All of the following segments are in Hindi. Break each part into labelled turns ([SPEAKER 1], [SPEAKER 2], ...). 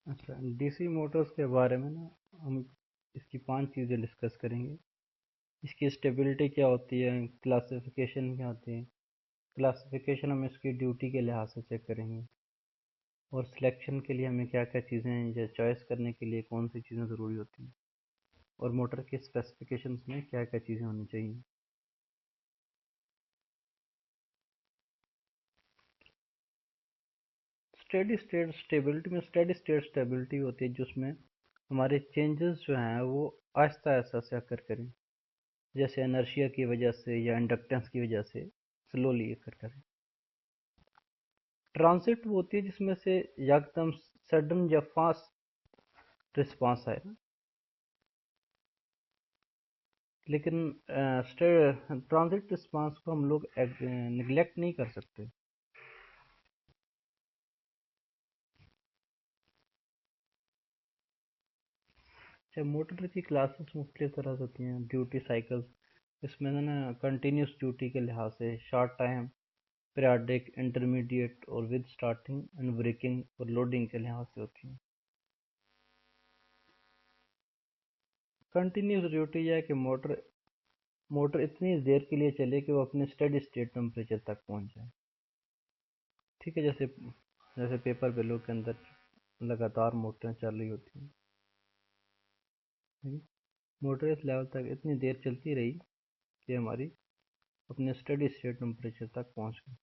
[SPEAKER 1] अच्छा, डीसी मोटर्स के बारे में ना हम इसकी 5 चीज़ें डिस्कस करेंगे। इसकी स्टेबिलिटी क्या होती है, क्लासिफिकेशन क्या होती है, क्लासिफिकेशन हम इसकी ड्यूटी के लिहाज से चेक करेंगे, और सिलेक्शन के लिए हमें क्या क्या चीज़ें हैं या चॉइस करने के लिए कौन सी चीज़ें ज़रूरी होती हैं, और मोटर के स्पेसिफिकेशंस में क्या क्या चीज़ें होनी चाहिए। स्टेडी स्टेट स्टेबिलिटी में स्टेडी स्टेट स्टेबिलिटी होती है जिसमें हमारे चेंजेस जो हैं वो आहिस्ता आहिस्ता से अकर करें, जैसे इनर्शिया की वजह से या इंडक्टेंस की वजह से स्लोली अकर करें। ट्रांसिट वो होती है जिसमें से एकदम सडन या फास्ट रिस्पांस आए, लेकिन ट्रांजिट रिस्पांस को हम लोग निगलेक्ट नहीं कर सकते। चाहे मोटर की क्लासेस मुख्तलिफ तरह से होती हैं। ड्यूटी साइकिल्स, इसमें ना कंटिन्यूस ड्यूटी के लिहाज से शॉर्ट टाइम, पीरियाडिक, इंटरमीडिएट और विद स्टार्टिंग एंड ब्रेकिंग और लोडिंग के लिहाज से होती हैं। कंटिन्यूस ड्यूटी यह है कि मोटर मोटर इतनी देर के लिए चले कि वो अपने स्टेडी स्टेट टेम्परेचर तक पहुंच जाए। ठीक है, जैसे जैसे पेपर बेलों के अंदर लगातार मोटरें चल रही होती हैं। मोटर इस लेवल तक इतनी देर चलती रही कि हमारी अपने स्टेडी स्टेट टेम्परेचर तक पहुंच गई।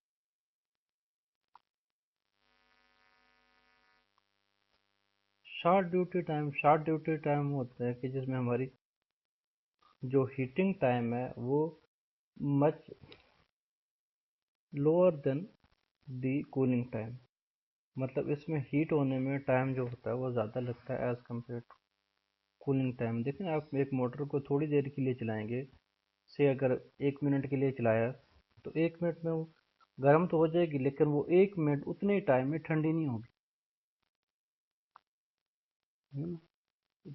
[SPEAKER 1] शॉर्ट ड्यूटी टाइम होता है कि जिसमें हमारी जो हीटिंग टाइम है वो मच लोअर देन दी कूलिंग टाइम, मतलब इसमें हीट होने में टाइम जो होता है वो ज़्यादा लगता है as compare to cooling time. देखें, आप एक मोटर को थोड़ी देर के लिए चलाएंगे, से अगर 1 मिनट के लिए चलाया तो 1 मिनट में वो गर्म तो हो जाएगी, लेकिन वो 1 मिनट उतने टाइम में ठंडी नहीं होगी, है ना।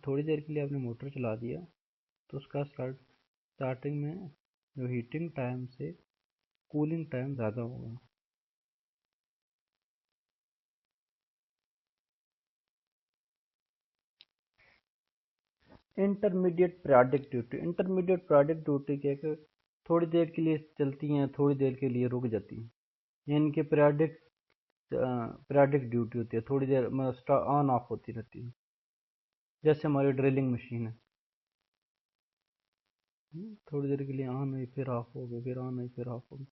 [SPEAKER 1] थोड़ी देर के लिए आपने मोटर चला दिया तो उसका स्टार्टिंग में जो हीटिंग टाइम से कूलिंग टाइम ज़्यादा होगा। इंटरमीडिएट पीरियाडिक ड्यूटी क्या है कि थोड़ी देर के लिए चलती हैं, थोड़ी देर के लिए रुक जाती हैं, यानी कि पीरियाडिक ड्यूटी होती है, थोड़ी देर मतलब ऑन ऑफ होती रहती है। जैसे हमारी ड्रिलिंग मशीन है, थोड़ी देर के लिए ऑन हुई फिर ऑफ हो गई, फिर ऑन हुई फिर ऑफ हो गई,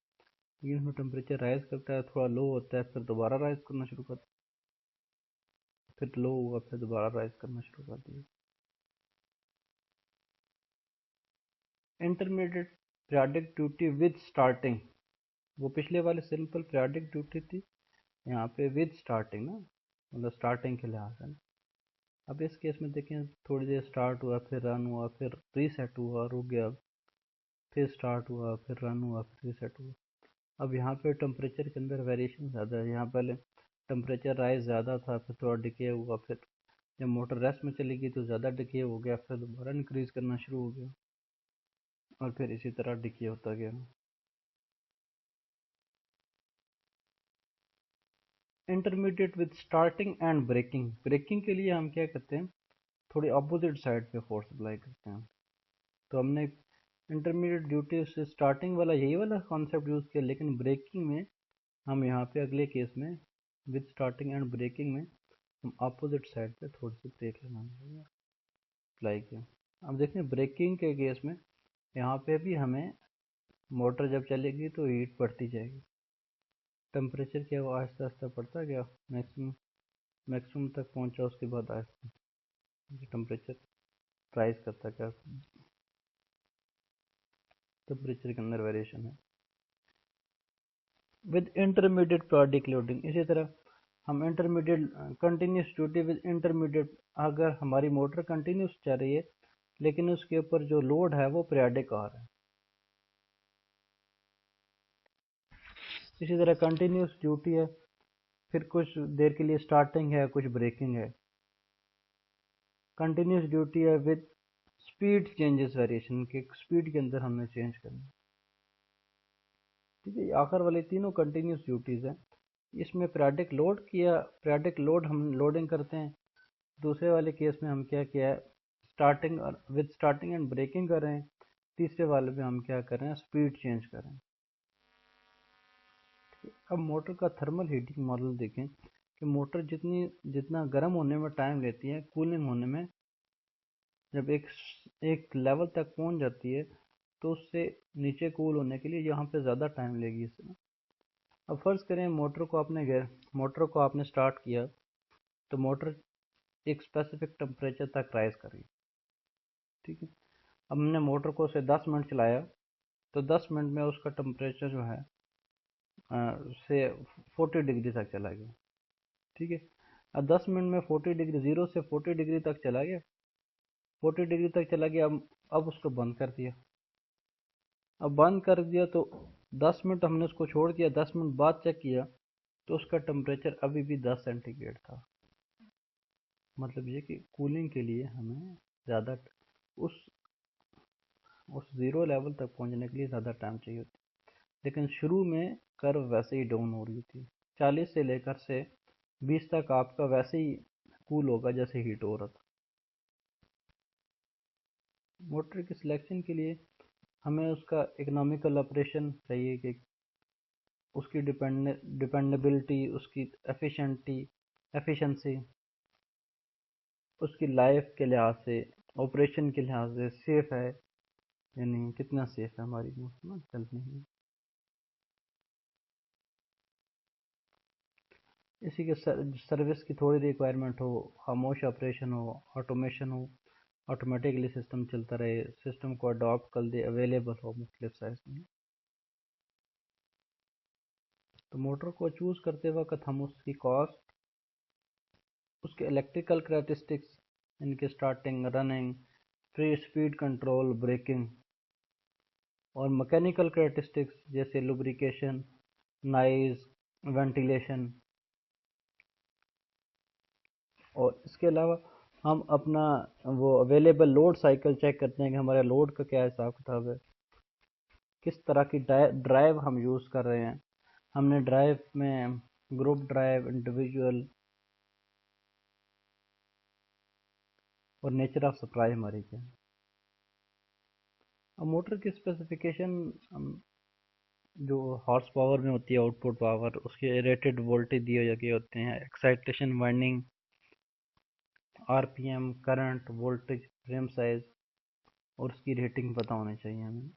[SPEAKER 1] लेकिन उसमें टेम्परेचर राइज करता है, थोड़ा लो होता है, फिर दोबारा राइज करना शुरू करता है, फिर लो हुआ फिर दोबारा राइज करना शुरू कर दिया। Intermediate periodic duty with starting, वो पिछले वाले सिंपल पीरियाडिक ड्यूटी थी, यहाँ पे विद स्टार्टिंग ना, मतलब स्टार्टिंग के लिहाज से। अब इस केस में देखें, थोड़ी देर स्टार्ट हुआ फिर रन हुआ फिर रीसेट हुआ, रुक गया, फिर स्टार्ट हुआ फिर रन हुआ फिर रीसेट हुआ। अब यहाँ पे टेम्परेचर के अंदर वेरिएशन ज़्यादा है। यहाँ पहले टेम्परेचर राइज ज़्यादा था, फिर थोड़ा डिके हुआ, फिर जब मोटर रेस्ट में चली गई तो ज़्यादा डिके हो गया, फिर दोबारा इंक्रीज करना शुरू हो गया, और फिर इसी तरह डिके होता गया। Intermediate with starting and braking, braking के लिए हम क्या करते हैं, थोड़ी अपोजिट साइड पे फोर्स अप्लाई करते हैं। तो हमने इंटरमीडिएट ड्यूटी से स्टार्टिंग वाला यही वाला कॉन्सेप्ट यूज़ किया, लेकिन ब्रेकिंग में हम यहाँ पे अगले केस में विद स्टार्टिंग एंड ब्रेकिंग में हम अपोजिट साइड पे थोड़ी सी ब्रेक लगाएंगे, अप्लाई किया। अब देखें ब्रेकिंग के केस में यहाँ पे भी हमें मोटर जब चलेगी तो हीट बढ़ती जाएगी, टेम्परेचर क्या वो आहिस्ता आहिस्ता बढ़ता गया, मैक्सिमम मैक्सिमम तक पहुँचा, उसके बाद आहिस्ता टेम्परेचर राइज करता गया, टेम्परेचर के अंदर वेरिएशन है। विद इंटरमीडिएट पीरियोडिक लोडिंग, इसी तरह हम intermediate continuous duty with intermediate, अगर हमारी मोटर कंटिन्यूस चल रही है लेकिन उसके ऊपर जो लोड है वो पीरियोडिक आ रहा है। इसी तरह कंटिन्यूस ड्यूटी है, फिर कुछ देर के लिए स्टार्टिंग है, कुछ ब्रेकिंग है। कंटिन्यूस ड्यूटी है विद स्पीड चेंजेस वेरिएशन, के स्पीड के अंदर हमने चेंज करना। ठीक है, आखिर वाले तीनों कंटिन्यूस ड्यूटीज हैं। इसमें पीरियोडिक लोड हम लोडिंग करते हैं, दूसरे वाले केस में हम क्या किया है, स्टार्टिंग और विद स्टार्टिंग एंड ब्रेकिंग कर रहे हैं। तीसरे वाले में हम क्या कर रहे हैं, स्पीड चेंज कर रहे हैं। अब मोटर का थर्मल हीटिंग मॉडल देखें कि मोटर जितना गर्म होने में टाइम लेती है, कूलिंग होने में जब एक लेवल तक पहुंच जाती है तो उससे नीचे कूल होने के लिए यहाँ पे ज़्यादा टाइम लेगी इसमें। अब फर्ज करें मोटर को आपने स्टार्ट किया, तो मोटर एक स्पेसिफिक टेम्परेचर तक राइज करी, ठीक है। अब हमने मोटर को से 10 मिनट चलाया, तो 10 मिनट में उसका टेम्परेचर जो है से 40 डिग्री तक चला गया, ठीक है। अब 10 मिनट में 40 डिग्री, 0 से 40 डिग्री तक चला गया, 40 डिग्री तक चला गया। अब उसको बंद कर दिया। अब बंद कर दिया तो 10 मिनट हमने उसको छोड़ दिया, 10 मिनट बाद चेक किया तो उसका टेम्परेचर अभी भी 10 सेंटीग्रेड था। मतलब ये कि कूलिंग के लिए हमें ज़्यादा उस उस ज़ीरो लेवल तक पहुंचने के लिए ज़्यादा टाइम चाहिए होता, लेकिन शुरू में कर्व वैसे ही डाउन हो रही थी। 40 से लेकर से 20 तक आपका वैसे ही कूल होगा जैसे हीट हो रहा था। मोटर की सिलेक्शन के लिए हमें उसका इकोनॉमिकल ऑपरेशन चाहिए कि उसकी डिपेंडेबिलिटी, उसकी एफिशिएंसी, उसकी लाइफ के लिहाज से, ऑपरेशन के लिहाज से सेफ है या नहीं, कितना सेफ है हमारी मोटर चलने में। इसी के सर्विस की थोड़ी रिक्वायरमेंट हो, खामोश ऑपरेशन हो, ऑटोमेशन हो, ऑटोमेटिकली सिस्टम चलता रहे, सिस्टम को अडॉप्ट कर दे, अवेलेबल हो मुख्तलिफ साइज में। तो मोटर को चूज़ करते वक्त हम उसकी कॉस्ट, उसके इलेक्ट्रिकल करेक्टरिस्टिक्स, इनके starting, running, free speed control, braking, और मैकेनिकल करेक्टरिस्टिक्स जैसे लुब्रिकेशन, नॉइज, वेंटिलेशन, और इसके अलावा हम अपना वो अवेलेबल लोड साइकिल चेक करते हैं कि हमारे लोड का क्या हिसाब किताब है, किस तरह की ड्राइव हम यूज़ कर रहे हैं। हमने ड्राइव में ग्रुप ड्राइव, इंडिविजुअल, और नेचर ऑफ सप्लाई हमारी क्या है। अब मोटर की स्पेसिफिकेशन जो हॉर्स पावर में होती है, आउटपुट पावर, उसके रेटेड वोल्टेज दिए गए होते हैं, excitation, winding, RPM, current, voltage, frame size, और उसकी रेटिंग पता होनी चाहिए हमें।